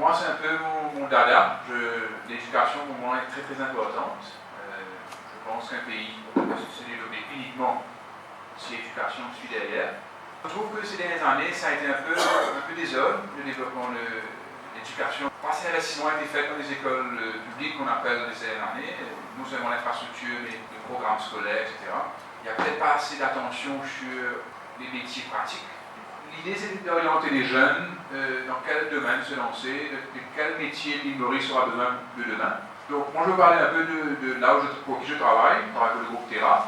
moi, c'est un peu mon dada. L'éducation, pour moi, est très très importante. Je pense qu'un pays ne peut pas se développer uniquement si l'éducation suit derrière. Je trouve que ces dernières années, ça a été un peu désordre, le développement de l'éducation. Pas assez d'investissement a été fait dans les écoles publiques qu'on appelle ces dernières années, non seulement l'infrastructure, mais les programmes scolaires, etc. Il n'y a peut-être pas assez d'attention sur les métiers pratiques. L'idée, c'est d'orienter les jeunes dans quel domaine se lancer, de quel métier l'île Maurice aura besoin de demain. Donc, moi, je vais parler un peu de là pour qui je travaille pour le groupe Terra.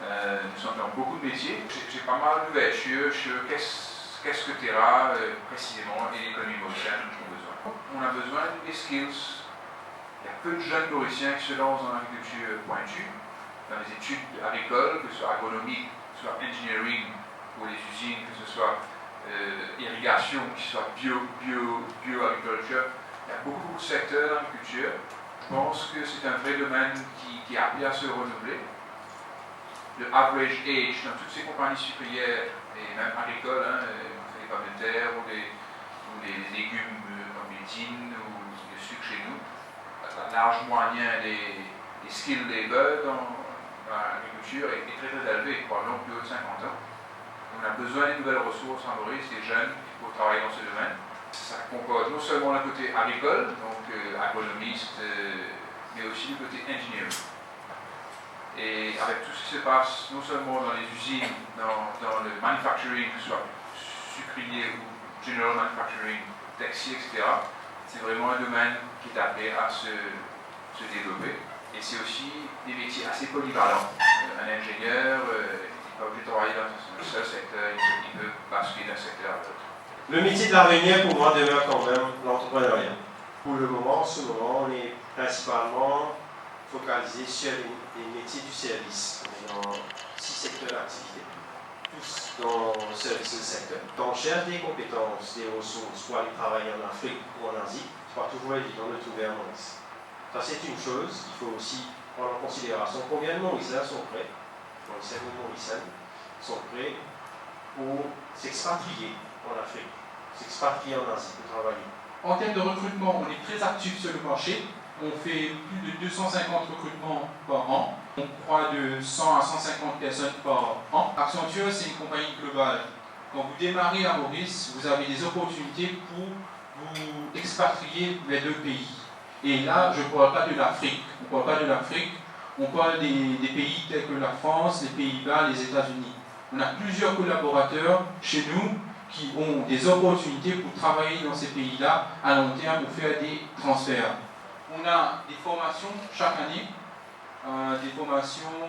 Nous sommes dans beaucoup de métiers. J'ai pas mal d'ouverture sur qu'est-ce que Terra précisément et l'économie mauricienne ont besoin. On a besoin des skills. Il y a peu de jeunes mauriciens qui se lancent dans l'agriculture pointue, dans les études agricoles, que ce soit agronomique, que ce soit engineering pour les usines, que ce soit irrigation, que ce soit bio-agriculture. Il y a beaucoup de secteurs dans l'agriculture. Je pense que c'est un vrai domaine qui a appelé à se renouveler. Le average age dans toutes ces compagnies sucrières et même agricoles, les pommes de terre ou les légumes comme les jeans ou le sucre chez nous, l'âge moyen des skilled labor dans l'agriculture est très très élevé, probablement plus haut de 50 ans. On a besoin de nouvelles ressources en Maurice, des jeunes pour travailler dans ce domaine. Ça comporte non seulement le côté agricole, donc agronomiste, mais aussi le côté engineering. Et avec tout ce qui se passe, non seulement dans les usines, dans le manufacturing, que ce soit sucrier ou general manufacturing, textile, etc., c'est vraiment un domaine qui est appelé à se développer. Et c'est aussi des métiers assez polyvalents. Un ingénieur n'est pas obligé de travailler dans un seul secteur, il peut basculer d'un secteur à l'autre. Le métier de l'avenir, pour moi, demeure quand même l'entrepreneuriat. Pour le moment, en ce moment, on est principalement focalisé sur les métiers du service. On est dans 6 secteurs d'activité, tous dans le service secteur. Quand on cherche des compétences, des ressources pour aller travailler en Afrique ou en Asie, ce n'est pas toujours évident de trouver à Maurice. Ça, c'est une chose qu'il faut aussi prendre en considération. Combien de Mauriciens sont prêts, Mauriciens ou Mauriciennes, sont prêts pour s'expatrier en Afrique, s'expatrier en Asie pour travailler. En termes de recrutement, on est très actif sur le marché. On fait plus de 250 recrutements par an. On croît de 100 à 150 personnes par an. Accenture, c'est une compagnie globale. Quand vous démarrez à Maurice, vous avez des opportunités pour vous expatrier vers d'autres pays. Et là, je ne parle pas de l'Afrique. On ne parle pas de l'Afrique. On parle des pays tels que la France, les Pays-Bas, les États-Unis. On a plusieurs collaborateurs chez nous qui ont des opportunités pour travailler dans ces pays-là à long terme pour faire des transferts. On a des formations chaque année, des formations,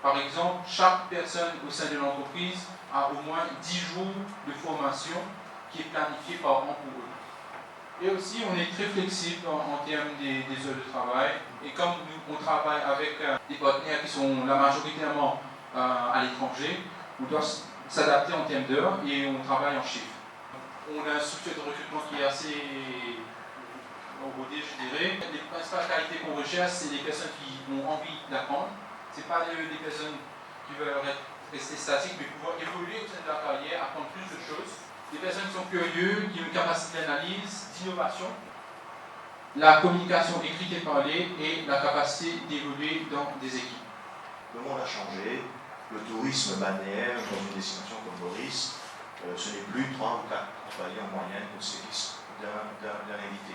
par exemple, chaque personne au sein de l'entreprise a au moins 10 jours de formation qui est planifiée par an pour eux. Et aussi, on est très flexible en termes des heures de travail. Et comme nous, on travaille avec des partenaires qui sont la majoritairement à l'étranger, on doit s'adapter en termes d'heures et on travaille en chiffres. On a un structure de recrutement qui est assez rodée, je dirais. Les principales qualités qu'on recherche, c'est des personnes qui ont envie d'apprendre. Ce n'est pas des personnes qui veulent rester statiques, mais pouvoir évoluer au sein de leur carrière, apprendre plus de choses. Des personnes qui sont curieuses, qui ont une capacité d'analyse, d'innovation, la communication écrite et parlée et la capacité d'évoluer dans des équipes. Le monde a changé. Le tourisme balnéaire dans une destination comme Maurice, ce n'est plus 3 ou 4 employés en moyenne au service d'un invité.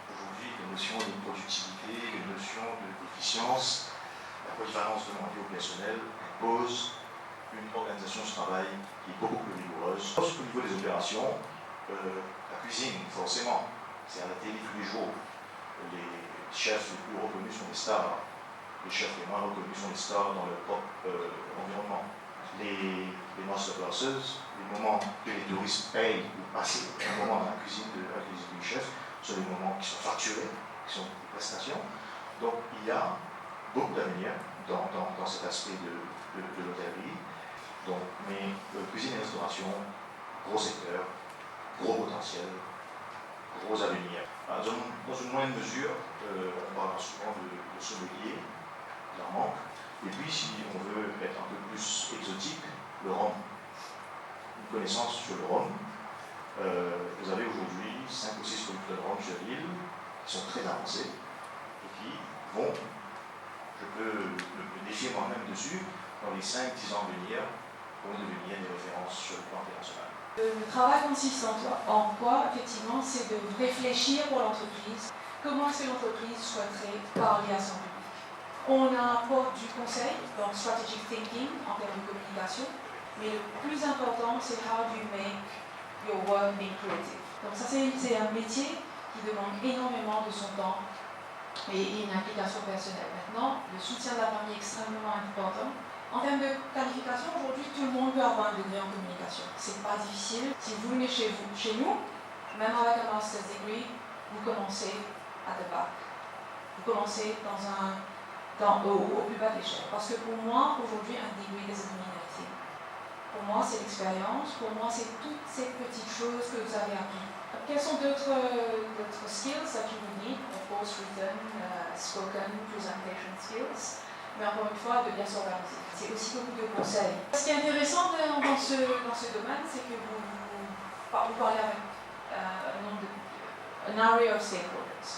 Aujourd'hui, les notions de productivité, les notions d'efficience, la polyvalence demandée au personnel imposent une organisation de travail qui est beaucoup plus rigoureuse. Au niveau des opérations, la cuisine, forcément, c'est à la télé tous les jours. Les chefs les plus reconnus sont des stars. Les chefs les moins reconnus sont les stars dans leur propre environnement. Les master classes, les moments que les touristes payent pour passer un moment dans la cuisine du chef, sont des moments qui sont facturés, qui sont des prestations. Donc il y a beaucoup d'avenir dans cet aspect de l'hôtellerie. Mais cuisine et restauration, gros secteur, gros potentiel, gros avenir. Dans une moindre mesure, on parle souvent de sommelier. Clairement. Et puis, si on veut être un peu plus exotique, le rhum. Une connaissance sur le rhum, vous avez aujourd'hui 5 ou 6 producteurs d'oranges sur l'île qui sont très avancés et qui vont, je peux me défier moi-même dessus, dans les 5-10 ans à venir, vont devenir des références sur le plan international. Le travail consiste en quoi, effectivement, c'est de réfléchir pour l'entreprise. Comment est-ce que l'entreprise souhaiterait parler à son public? On apporte du conseil, donc strategic thinking en termes de communication, mais le plus important, c'est how do you make your work being creative. Donc ça, c'est un métier qui demande énormément de son temps et une implication personnelle. Maintenant, le soutien de la famille est extrêmement important. En termes de qualification, aujourd'hui, tout le monde peut avoir un degré en communication. C'est pas difficile. Si vous venez chez nous, même avec un master's degree, vous commencez à the back. Vous commencez au plus bas de l'échelle. Parce que pour moi, aujourd'hui, un degree doesn't mean anything. Pour moi, c'est l'expérience. Pour moi, c'est toutes ces petites choses que vous avez apprises. Quels sont d'autres skills that you will need? Of course, written, spoken, presentation skills. Mais encore une fois, de bien s'organiser. C'est aussi beaucoup de conseils. Ce qui est intéressant dans ce domaine, c'est que vous parlez avec un array of stakeholders.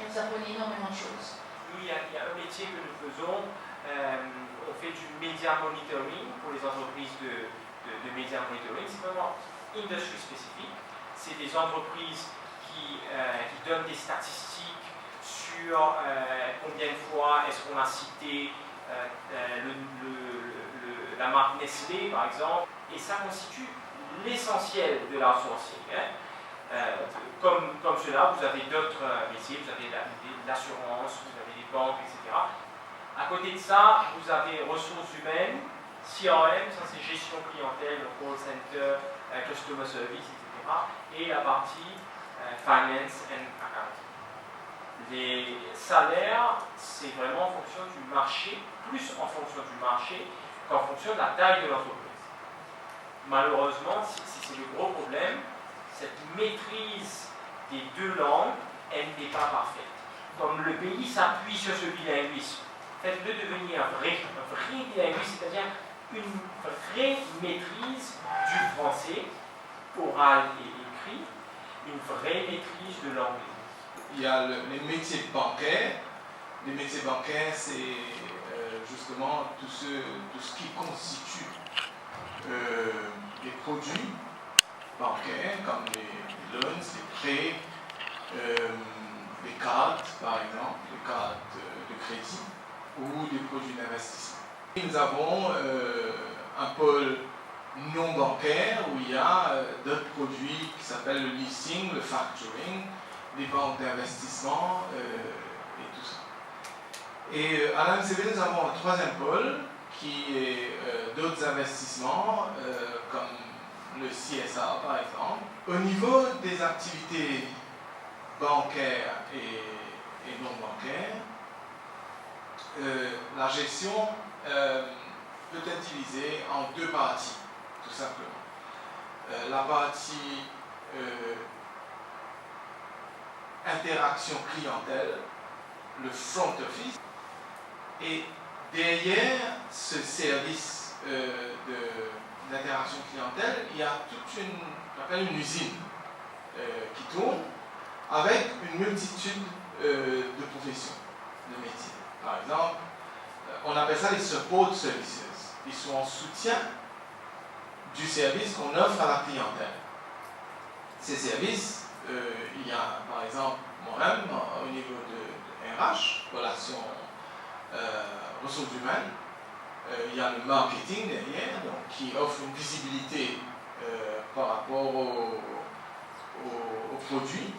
Et vous apprenez énormément de choses. Il y a un métier que nous faisons, on fait du media monitoring pour les entreprises de media monitoring. C'est vraiment industry spécifique. C'est des entreprises qui donnent des statistiques sur combien de fois est-ce qu'on a cité la marque Nestlé, par exemple, et ça constitue l'essentiel de l'outsourcing. Comme cela, vous avez d'autres métiers, vous avez l'assurance, vous avez les banques, etc. À côté de ça, vous avez ressources humaines, CRM, ça c'est gestion clientèle, call center, customer service, etc. Et la partie finance and accounting. Les salaires, c'est vraiment en fonction du marché, plus en fonction du marché qu'en fonction de la taille de l'entreprise. Malheureusement, c'est le gros problème, cette maîtrise des deux langues, elle n'est pas parfaite. Comme le pays s'appuie sur ce bilinguisme, faites-le devenir un vrai bilinguisme, c'est-à-dire une vraie maîtrise du français, oral et écrit, une vraie maîtrise de l'anglais. Il y a les métiers bancaires. Les métiers bancaires, c'est justement tout ce qui constitue les produits bancaires, comme les loans, les prêts, les cartes, par exemple, les cartes de crédit, ou des produits d'investissement. Nous avons un pôle non bancaire où il y a d'autres produits qui s'appellent le leasing, le factoring, les banques d'investissement et tout ça. Et à l'AMCB, nous avons un troisième pôle qui est d'autres investissements comme le CSA par exemple. Au niveau des activités bancaires et non bancaires, la gestion peut être divisée en deux parties, tout simplement. La partie interaction clientèle, le front office, et derrière ce service d'interaction clientèle, il y a toute une usine qui tourne avec une multitude de professions, de métiers. Par exemple, on appelle ça les support services. Ils sont en soutien du service qu'on offre à la clientèle. Ces services, il y a par exemple moi-même au niveau de RH, relations ressources humaines, il y a le marketing derrière, donc, qui offre une visibilité par rapport aux produits.